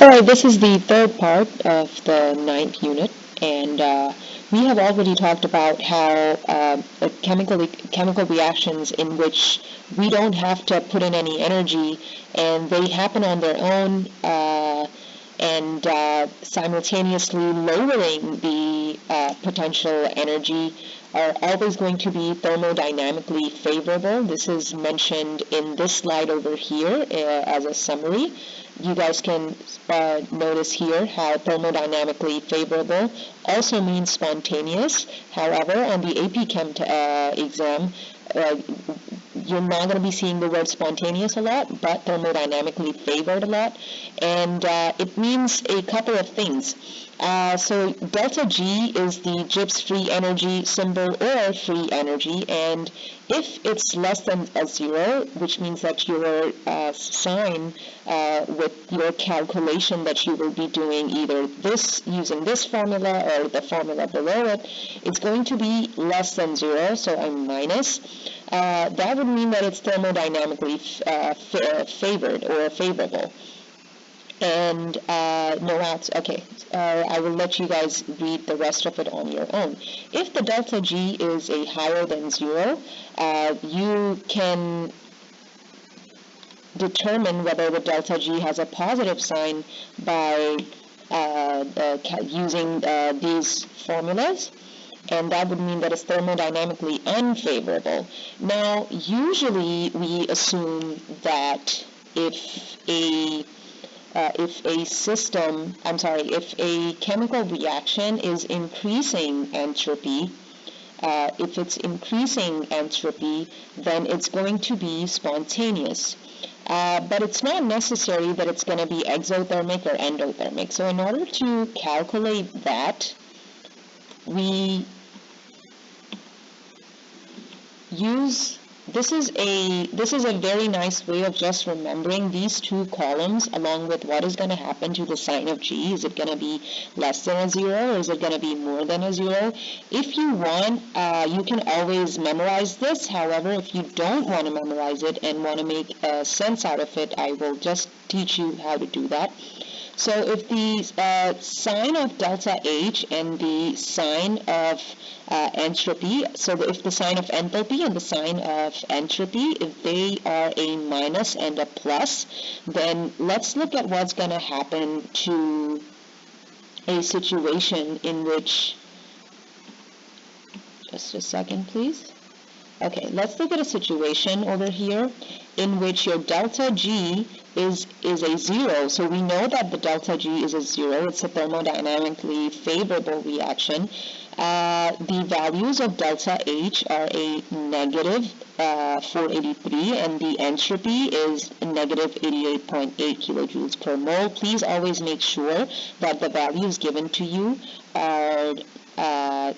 Alright, this is the third part of the ninth unit, and we have already talked about how chemical reactions in which we don't have to put in any energy and they happen on their own, and simultaneously lowering the potential energy are always going to be thermodynamically favorable. This is mentioned in this slide over here as a summary. You guys can notice here how thermodynamically favorable also means spontaneous. However, on the AP Chem exam, uh, you're not going to be seeing the word spontaneous a lot, but thermodynamically favored a lot. And it means a couple of things. So delta G is the Gibbs free energy symbol or free energy, and if it's less than a zero, which means that your sign with your calculation that you will be doing either this using this formula or the formula below it, it's going to be less than zero, so a minus. That would mean that it's thermodynamically favored or favorable. And no outs. Okay, I will let you guys read the rest of it on your own. If the delta G is a higher than zero, you can determine whether the delta G has a positive sign by using these formulas, and that would mean that it's thermodynamically unfavorable. Now, usually we assume that if a if a chemical reaction is increasing entropy, if it's increasing entropy, then it's going to be spontaneous. But it's not necessary that it's going to be exothermic or endothermic. So in order to calculate that, we use this is a very nice way of just remembering these two columns along with what is going to happen to the sign of G. Is it going to be less than a zero or is it going to be more than a zero? If you want, you can always memorize this. However, if you don't want to memorize it and want to make sense out of it, I will just teach you how to do that. So if the sign of delta H and the sign of entropy, so if the sign of enthalpy and the sign of entropy, if they are a minus and a plus, then let's look at what's going to happen to a situation in which, just a second please. Okay, let's look at a situation over here in which your delta G is a zero. So we know that the delta G is a zero. It's a thermodynamically favorable reaction. The values of delta H are a negative 483 and the entropy is negative 88.8 kilojoules per mole. Please always make sure that the values given to you are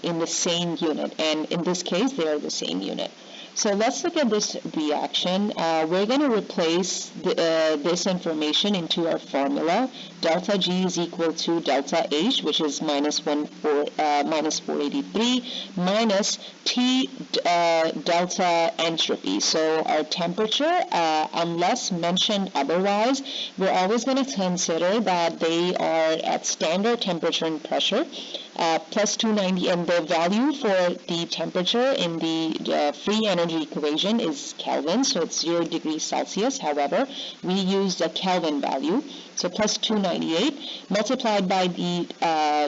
in the same unit, and in this case they are the same unit. So let's look at this reaction. We're going to replace this information into our formula. Delta G is equal to delta H, which is minus 483, minus T delta entropy. So our temperature, unless mentioned otherwise, we're always going to consider that they are at standard temperature and pressure. Plus 290, and the value for the temperature in the free energy equation is Kelvin, so it's 0 degrees Celsius. However, we use the Kelvin value, so plus 298 multiplied by the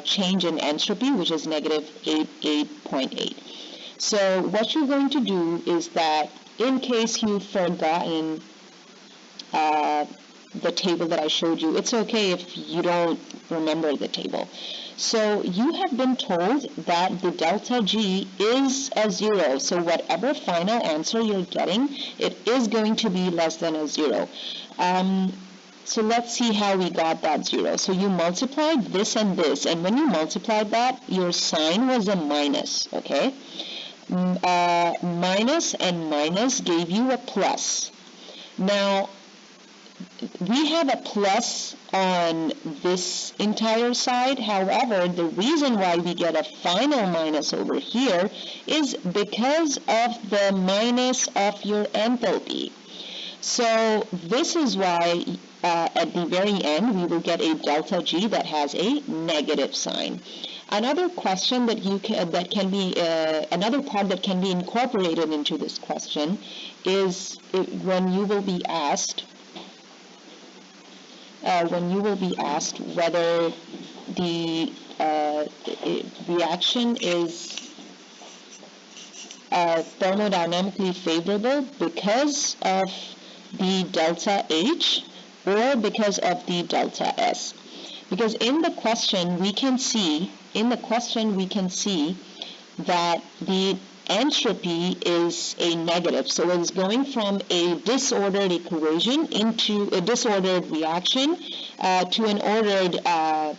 change in entropy, which is negative 88.8. So what you're going to do is that, in case you've forgotten the table that I showed you, it's okay if you don't remember the table. So you have been told that the delta G is a zero. So whatever final answer you're getting, it is going to be less than a zero. So let's see how we got that zero. So you multiplied this and this, and when you multiplied that, your sign was a minus, okay? Minus and minus gave you a plus. Now, we have a plus on this entire side. However, the reason why we get a final minus over here is because of the minus of your enthalpy. So this is why at the very end, we will get a delta G that has a negative sign. Another question that another part that can be incorporated into this question is when you will be asked whether the reaction is thermodynamically favorable because of the delta H or because of the delta S. Because in the question we can see that the entropy is a negative. So it is going from a disordered equation into a disordered reaction to an ordered,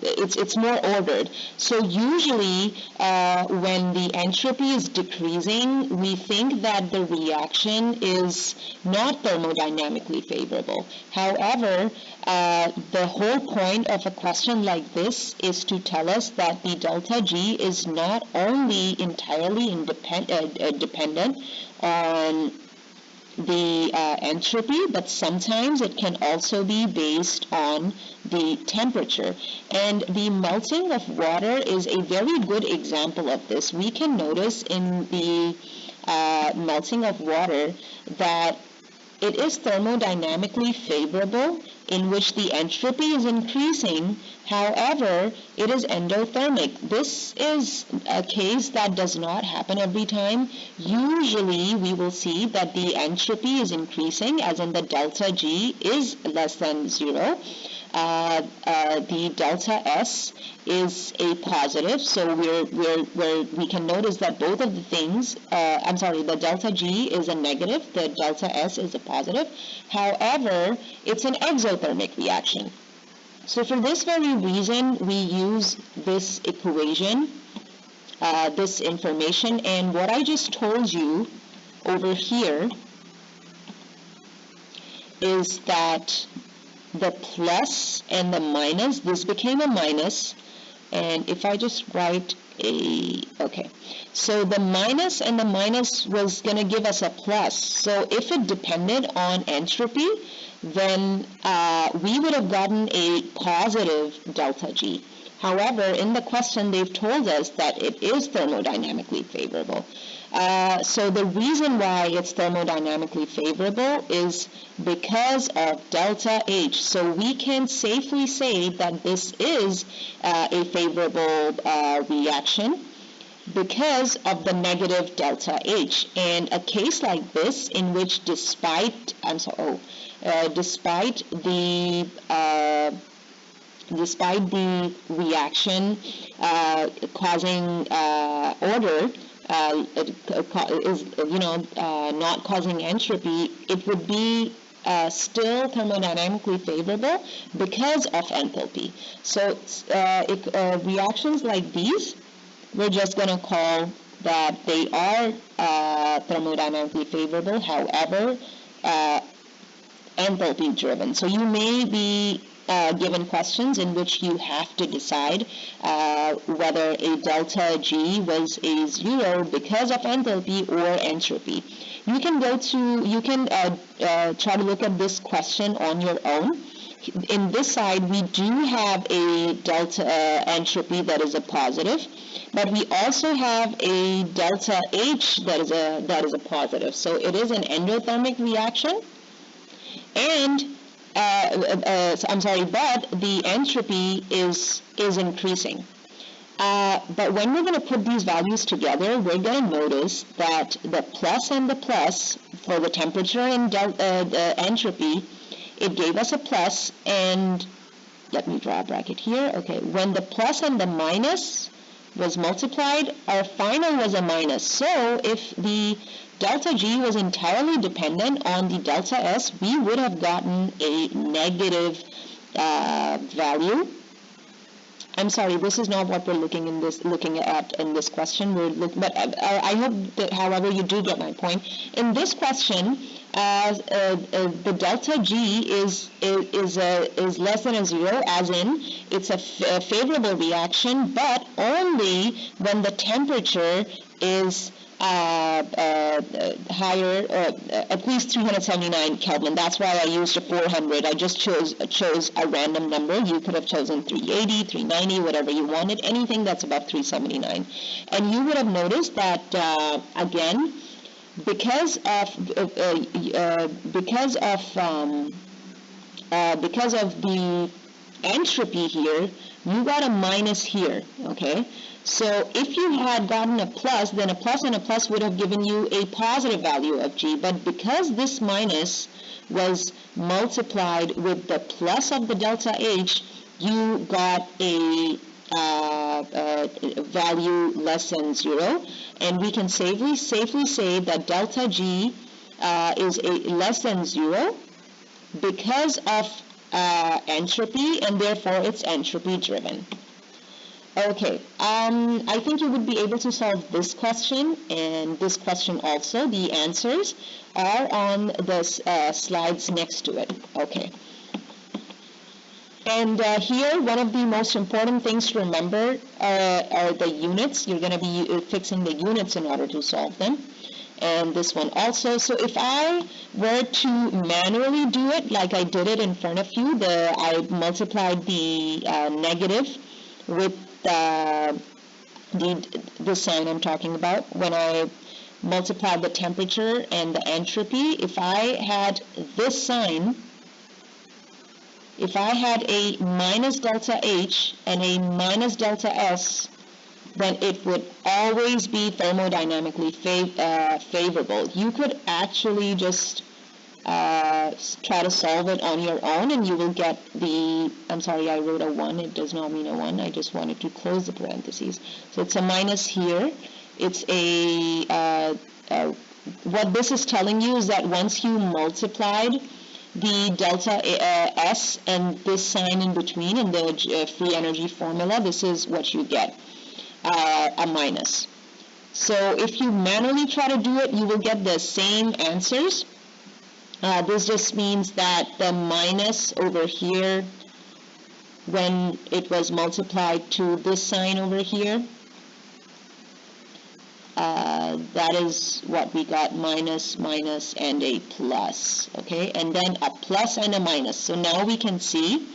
it's more ordered. So usually when the entropy is decreasing, we think that the reaction is not thermodynamically favorable. However, the whole point of a question like this is to tell us that the delta G is not only entirely dependent on the entropy, but sometimes it can also be based on the temperature. And the melting of water is a very good example of this. We can notice in the melting of water that it is thermodynamically favorable, in which the entropy is increasing. However, it is endothermic. This is a case that does not happen every time. Usually, we will see that the entropy is increasing, as in the delta G is less than 0. The delta S is a positive, so we can notice that both of the things, the delta G is a negative, the delta S is a positive. However, it's an exothermic reaction. So for this very reason, we use this equation, this information, and what I just told you over here is that the plus and the minus, this became a minus, and if I just write so the minus and the minus was going to give us a plus. So if it depended on entropy, then we would have gotten a positive delta G. However, in the question, they've told us that it is thermodynamically favorable. So the reason why it's thermodynamically favorable is because of delta H. So we can safely say that this is a favorable reaction because of the negative delta H. And a case like this, in which despite the reaction causing order not causing entropy, it would be still thermodynamically favorable because of enthalpy. So reactions like these, we're just going to call that they are thermodynamically favorable, however, enthalpy driven. So you may be given questions in which you have to decide whether a delta G was a 0 because of enthalpy or entropy. You can try to look at this question on your own. In this side, we do have a delta entropy that is a positive, but we also have a delta H that is a positive. So it is an endothermic reaction, and but the entropy is increasing. But when we're going to put these values together, we're going to notice that the plus and the plus for the temperature and the entropy, it gave us a plus, and let me draw a bracket here. Okay, when the plus and the minus was multiplied, our final was a minus. So if the delta G was entirely dependent on the delta S, we would have gotten a negative value. I'm sorry, this is not what we're looking at in this question. But I hope that, however, you do get my point. In this question, the delta G is less than a 0, as in it's a favorable reaction, but only when the temperature is higher, at least 379 Kelvin. That's why I used a 400. I just chose a random number. You could have chosen 380, 390, whatever you wanted, anything that's above 379. And you would have noticed that, again, because of the entropy here, you got a minus here, okay? So if you had gotten a plus, then a plus and a plus would have given you a positive value of G. But because this minus was multiplied with the plus of the delta H, you got a value less than 0. And we can safely say that delta G is less than 0 because of entropy, and therefore it's entropy driven. Okay, I think you would be able to solve this question and this question also. The answers are on the slides next to it. Okay. And here, one of the most important things to remember are the units. You're going to be fixing the units in order to solve them. And this one also. So if I were to manually do it like I did it in front of you, I multiplied the negative with the sign I'm talking about. When I multiplied the temperature and the entropy, if I had this sign, if I had a minus delta H and a minus delta S, then it would always be thermodynamically favorable. You could actually just try to solve it on your own, and you will get I'm sorry, I wrote a 1. It does not mean a 1. I just wanted to close the parentheses. So it's a minus here. It's what this is telling you is that once you multiplied the delta S and this sign in between in the free energy formula, this is what you get, a minus. So if you manually try to do it, you will get the same answers. This just means that the minus over here, when it was multiplied to this sign over here, that is what we got, minus, minus, and a plus, okay? And then a plus and a minus. So now we can see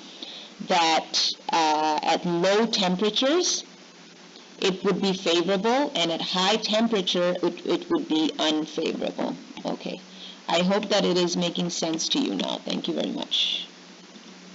that at low temperatures, it would be favorable, and at high temperature, it would be unfavorable, okay? I hope that it is making sense to you now. Thank you very much.